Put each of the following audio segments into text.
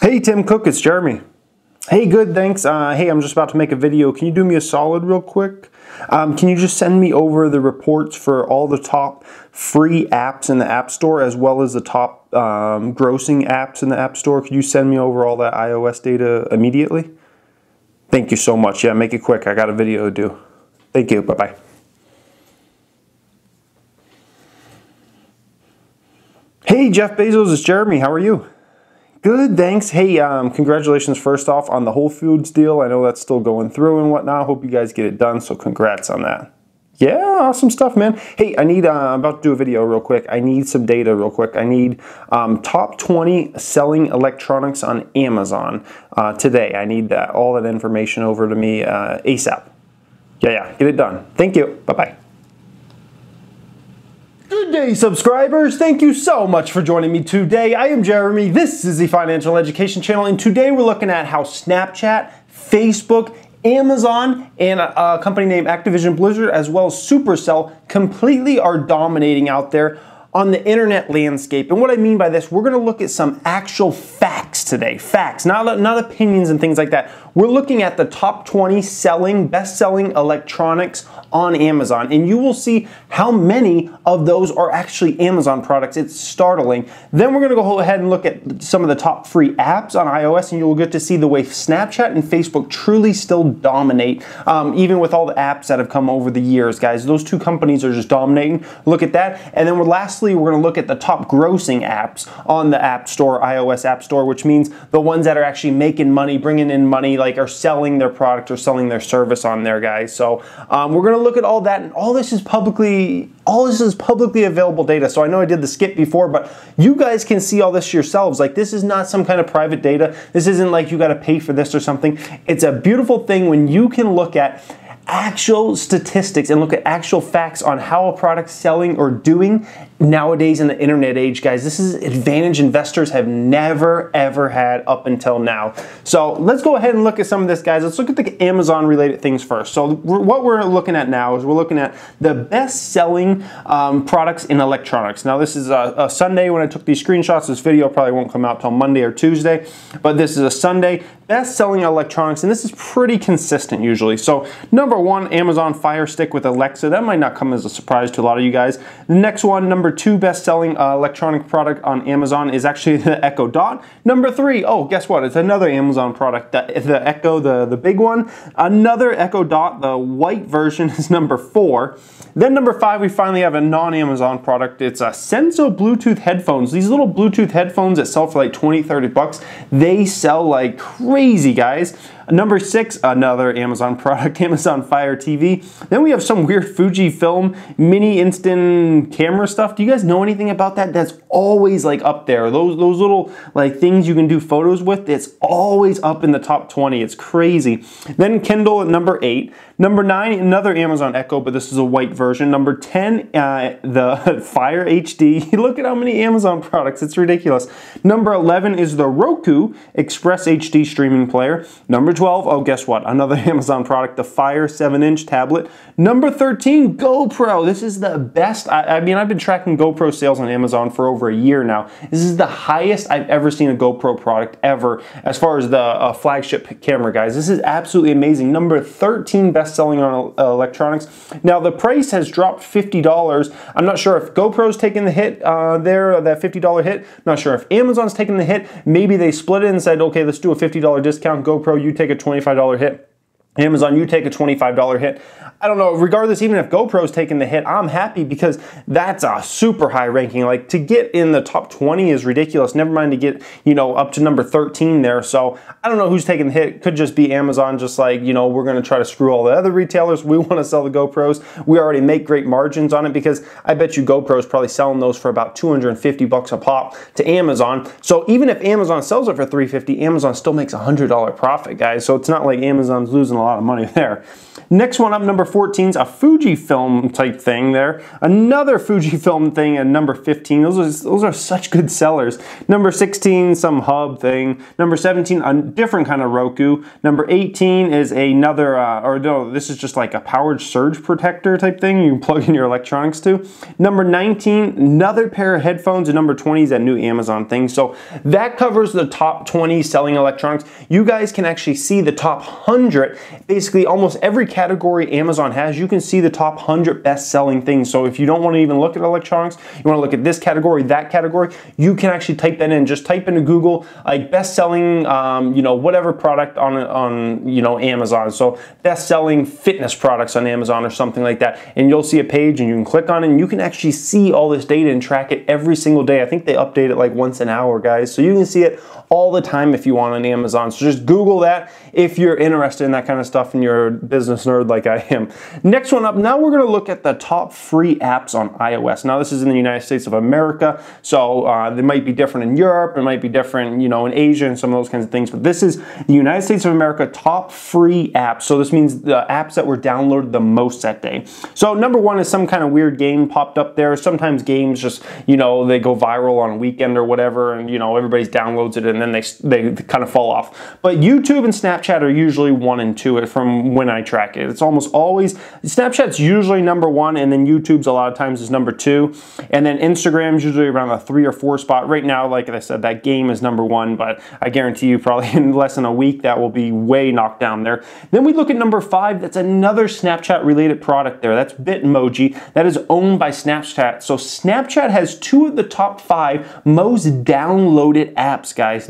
Hey Tim Cook, it's Jeremy. Hey, good, thanks. Hey, I'm just about to make a video. Can you do me a solid real quick? Can you just send me over the reports for all the top free apps in the App Store as well as the top grossing apps in the App Store? Could you send me over all that iOS data immediately? Thank you so much. Yeah, make it quick. I got a video to do. Thank you. Bye-bye. Hey, Jeff Bezos, it's Jeremy. How are you? Good, thanks. Hey, congratulations first off on the Whole Foods deal. I know that's still going through and whatnot. Hope you guys get it done, so congrats on that. Yeah, awesome stuff, man. Hey, I'm about to do a video real quick. I need some data real quick. I need top 20 selling electronics on Amazon today. I need all that information over to me ASAP. Yeah, get it done. Thank you. Bye-bye. Good day, subscribers. Thank you so much for joining me today. I am Jeremy. This is the Financial Education Channel, and today we're looking at how Snapchat, Facebook, Amazon, and a company named Activision Blizzard, as well as Supercell, completely are dominating out there on the internet landscape. And what I mean by this, we're going to look at some actual facts today. Facts, not opinions and things like that. We're looking at the top 20 best-selling electronics on Amazon, and you will see how many of those are actually Amazon products. It's startling. Then we're going to go ahead and look at some of the top free apps on iOS, and you'll get to see the way Snapchat and Facebook truly still dominate, even with all the apps that have come over the years, guys. Those two companies are just dominating. Look at that. And then lastly, we're going to look at the top grossing apps on the App Store, iOS App Store, which means the ones that are actually making money, bringing in money, like are selling their product or selling their service on there, guys. So we're going to look at all that, and all this is publicly available data. So I know I did the skip before, but you guys can see all this yourselves. Like, this is not some kind of private data. This isn't like you got to pay for this or something. It's a beautiful thing when you can look at actual statistics and look at actual facts on how a product's selling or doing nowadays in the internet age, guys. This is an advantage investors have never ever had up until now. So let's go ahead and look at some of this, guys. Let's look at the Amazon related things first. So what we're looking at now is we're looking at the best selling products in electronics. Now this is a Sunday when I took these screenshots. This video probably won't come out till Monday or Tuesday, but this is a Sunday. Best selling electronics, and this is pretty consistent usually. So number one, Amazon Fire Stick with Alexa. That might not come as a surprise to a lot of you guys. The next one, number two best selling electronic product on Amazon is actually the Echo Dot. Number three, oh, guess what? It's another Amazon product, the Echo, the big one. Another Echo Dot, the white version, is number four. Then number five, we finally have a non-Amazon product. It's a Senso Bluetooth headphones. These little Bluetooth headphones that sell for like 20, 30 bucks. They sell like crazy, guys. Number six, another Amazon product, Amazon Fire TV. Then we have some weird Fujifilm mini instant camera stuff. Do you guys know anything about that? That's always like up there. Those little like things you can do photos with, it's always up in the top 20. It's crazy. Then Kindle at number 8. Number 9, another Amazon Echo, but this is a white version. Number 10, the Fire HD. Look at how many Amazon products. It's ridiculous. Number 11 is the Roku Express HD streaming player. Number 12, oh, guess what? Another Amazon product, the Fire 7-inch tablet. Number 13, GoPro. This is the best. I mean, I've been tracking GoPro sales on Amazon for over a year now. This is the highest I've ever seen a GoPro product ever as far as the flagship camera, guys. This is absolutely amazing. Number 13 best-selling on electronics. Now, the price has dropped $50. I'm not sure if GoPro's taking the hit there, that $50 hit. Not sure if Amazon's taking the hit. Maybe they split it and said, okay, let's do a $50 discount. GoPro, you take a $25 hit. Amazon, you take a $25 hit. I don't know, regardless, even if GoPro's taking the hit, I'm happy because that's a super high ranking. Like, to get in the top 20 is ridiculous. Never mind to get, you know, up to number 13 there. So I don't know who's taking the hit. It could just be Amazon, just like, you know, we're going to try to screw all the other retailers. We want to sell the GoPros. We already make great margins on it because I bet you GoPro's probably selling those for about 250 bucks a pop to Amazon. So even if Amazon sells it for $350, Amazon still makes a $100 profit, guys. So it's not like Amazon's losing a lot of money there. Next one up, number Number 14 is a Fujifilm type thing there. Another Fujifilm thing at number 15. Those are such good sellers. Number 16, some hub thing. Number 17, a different kind of Roku. Number 18 is another, or no, this is just like a powered surge protector type thing you can plug in your electronics to. Number 19, another pair of headphones. And number 20 is that new Amazon thing. So that covers the top 20 selling electronics. You guys can actually see the top 100. Basically, almost every category Amazon has, you can see the top 100 best-selling things. So if you don't want to even look at electronics, you want to look at this category, that category, you can actually type that in. Just type into Google, like best-selling, you know, whatever product on you know, Amazon. So best-selling fitness products on Amazon or something like that. And you'll see a page and you can click on it and you can actually see all this data and track it every single day. I think they update it like once an hour, guys. So you can see it all the time if you want on Amazon. So just Google that if you're interested in that kind of stuff and you're a business nerd like I am. Next one up, now we're going to look at the top free apps on iOS. Now this is in the United States of America, so they might be different in Europe, it might be different, you know, in Asia and some of those kinds of things, but this is the United States of America top free apps. So this means the apps that were downloaded the most that day. So number one is some kind of weird game popped up there. Sometimes games just, you know, they go viral on a weekend or whatever, and you know, everybody downloads it and then they kind of fall off. But YouTube and Snapchat are usually 1 and 2 from when I track it. It's almost always, Snapchat's usually number 1, and then YouTube's a lot of times is number 2. And then Instagram's usually around the 3 or 4 spot. Right now, like I said, that game is number 1, but I guarantee you probably in less than a week that will be way knocked down there. Then we look at number 5, that's another Snapchat related product there. That's Bitmoji. That is owned by Snapchat. So Snapchat has 2 of the top 5 most downloaded apps, guys.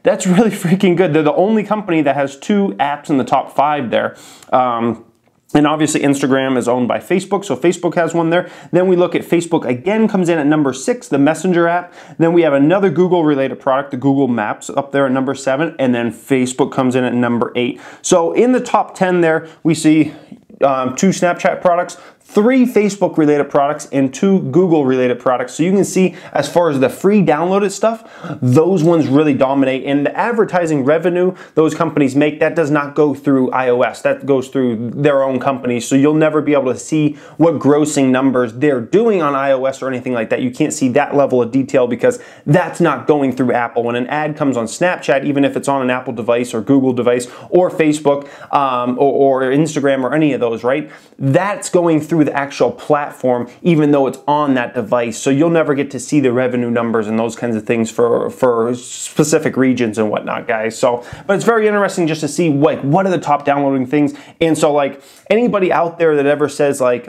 That's really freaking good. They're the only company that has 2 apps in the top 5 there. And obviously Instagram is owned by Facebook, so Facebook has one there. Then we look at Facebook again, comes in at number 6, the Messenger app. Then we have another Google related product, the Google Maps up there at number 7, and then Facebook comes in at number 8. So in the top 10 there, we see 2 Snapchat products, 3 Facebook related products, and 2 Google related products. So you can see as far as the free downloaded stuff, those ones really dominate. And the advertising revenue those companies make, that does not go through iOS. That goes through their own companies. So you'll never be able to see what grossing numbers they're doing on iOS or anything like that. You can't see that level of detail because that's not going through Apple. When an ad comes on Snapchat, even if it's on an Apple device or Google device or Facebook or Instagram or any of those, right? That's going through the actual platform, even though it's on that device. So you'll never get to see the revenue numbers and those kinds of things for specific regions and whatnot, guys. So, but it's very interesting just to see like what are the top downloading things. And so like anybody out there that ever says like,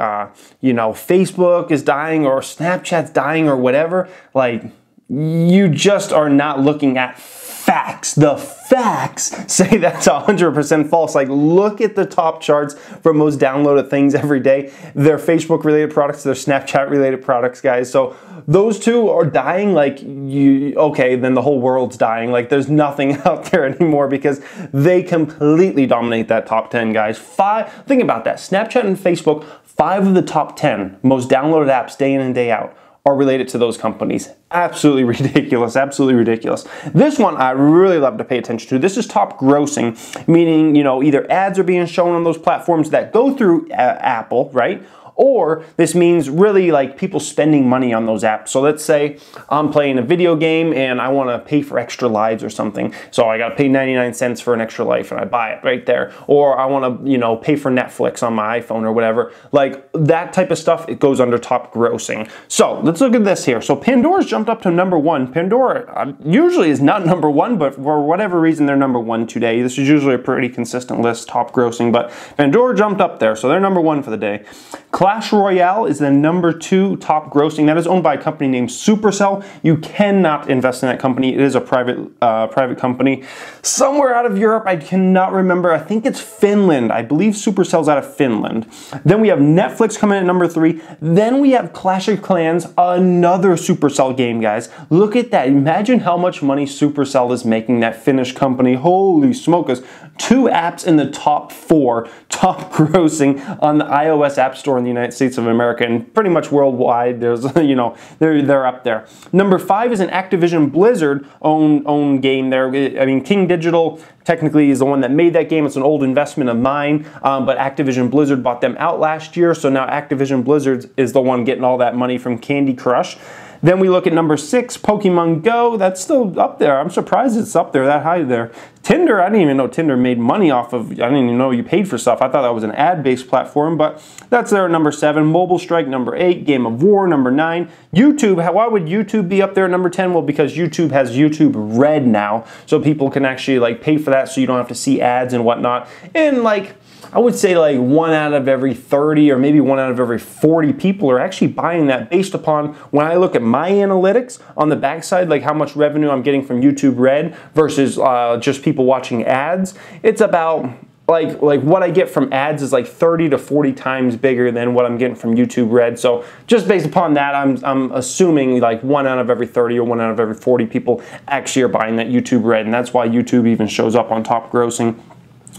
you know, Facebook is dying or Snapchat's dying or whatever, like you just are not looking at facts. The facts say that's 100% false. Like, look at the top charts for most downloaded things every day. They're Facebook related products, they're Snapchat related products, guys. So those 2 are dying. Like, okay, then the whole world's dying. Like, there's nothing out there anymore because they completely dominate that top 10, guys. Think about that. Snapchat and Facebook, 5 of the top 10 most downloaded apps day in and day out are related to those companies. Absolutely ridiculous, absolutely ridiculous. This one I really love to pay attention to. This is top grossing, meaning, you know, either ads are being shown on those platforms that go through Apple, right? Or this means really like people spending money on those apps. So let's say I'm playing a video game and I want to pay for extra lives or something. So I got to pay 99 cents for an extra life and I buy it right there. Or I want to, you know, pay for Netflix on my iPhone or whatever. Like that type of stuff, it goes under top grossing. So let's look at this here. So Pandora's jumped up to number 1. Pandora usually is not number 1, but for whatever reason, they're number 1 today. This is usually a pretty consistent list, top grossing, but Pandora jumped up there. So they're number 1 for the day. Clash Royale is the number 2 top grossing. That is owned by a company named Supercell. You cannot invest in that company. It is a private company. Somewhere out of Europe, I cannot remember. I think it's Finland. I believe Supercell's out of Finland. Then we have Netflix coming in at number 3. Then we have Clash of Clans, another Supercell game, guys. Look at that. Imagine how much money Supercell is making, that Finnish company. Holy smokers. 2 apps in the top 4 top grossing on the iOS App Store in the United States of America and pretty much worldwide. There's, you know, they're up there. Number 5 is an Activision Blizzard own game there. I mean, King Digital technically is the one that made that game. It's an old investment of mine, but Activision Blizzard bought them out last year, so now Activision Blizzard is the one getting all that money from Candy Crush. Then we look at number 6, Pokemon Go. That's still up there. I'm surprised it's up there that high there. Tinder, I didn't even know Tinder made money off of, I didn't even know you paid for stuff. I thought that was an ad-based platform, but that's there at number 7. Mobile Strike, number 8. Game of War, number 9. YouTube, why would YouTube be up there at number 10? Well, because YouTube has YouTube Red now, so people can actually like pay for that so you don't have to see ads and whatnot. And like, I would say like 1 out of every 30 or maybe 1 out of every 40 people are actually buying that based upon when I look at my analytics on the backside, like how much revenue I'm getting from YouTube Red versus just people watching ads. It's about like what I get from ads is like 30 to 40 times bigger than what I'm getting from YouTube Red. So just based upon that, I'm assuming like 1 out of every 30 or 1 out of every 40 people actually are buying that YouTube Red, and that's why YouTube even shows up on top grossing.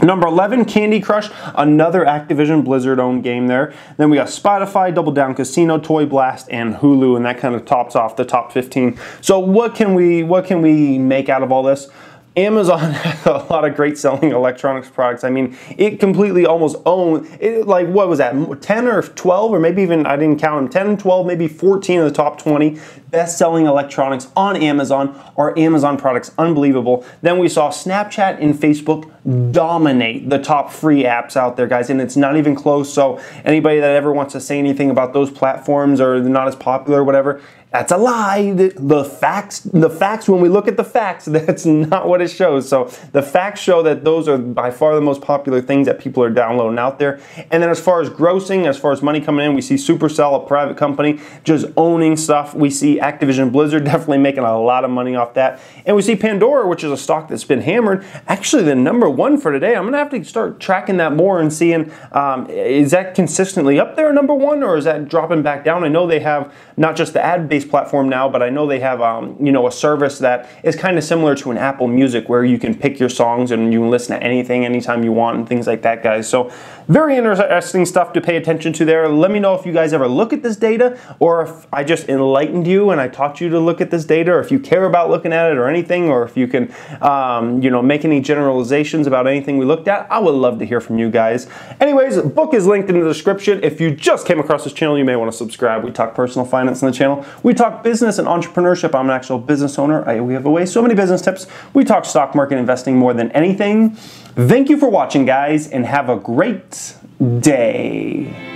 Number 11, Candy Crush, another Activision Blizzard owned game there. Then we got Spotify, Double Down Casino, Toy Blast, and Hulu, and that kind of tops off the top 15. So what can we make out of all this? Amazon has a lot of great selling electronics products. I mean, it completely almost owns, like what was that, 10 or 12, or maybe even, I didn't count them, 10, 12, maybe 14 of the top 20 best-selling electronics on Amazon are Amazon products. Unbelievable. Then we saw Snapchat and Facebook dominate the top free apps out there, guys, and it's not even close. So anybody that ever wants to say anything about those platforms or they're not as popular or whatever, that's a lie. The facts, when we look at the facts, that's not what it shows. So the facts show that those are by far the most popular things that people are downloading out there. And then as far as grossing, as far as money coming in, we see Supercell, a private company, just owning stuff. We see Activision Blizzard definitely making a lot of money off that. And we see Pandora, which is a stock that's been hammered, actually the number 1 for today. I'm gonna have to start tracking that more and seeing, is that consistently up there number 1, or is that dropping back down? I know they have not just the ad-based platform now, but I know they have you know, a service that is kind of similar to an Apple Music where you can pick your songs and you can listen to anything anytime you want and things like that, guys. So very interesting stuff to pay attention to there. Let me know if you guys ever look at this data, or if I just enlightened you and I taught you to look at this data, or if you care about looking at it or anything, or if you can you know, make any generalizations about anything we looked at. I would love to hear from you guys. Anyways, book is linked in the description. If you just came across this channel, you may want to subscribe. We talk personal finance on the channel. We talk business and entrepreneurship. I'm an actual business owner. We have away so many business tips. We talk stock market investing more than anything. Thank you for watching, guys, and have a great day.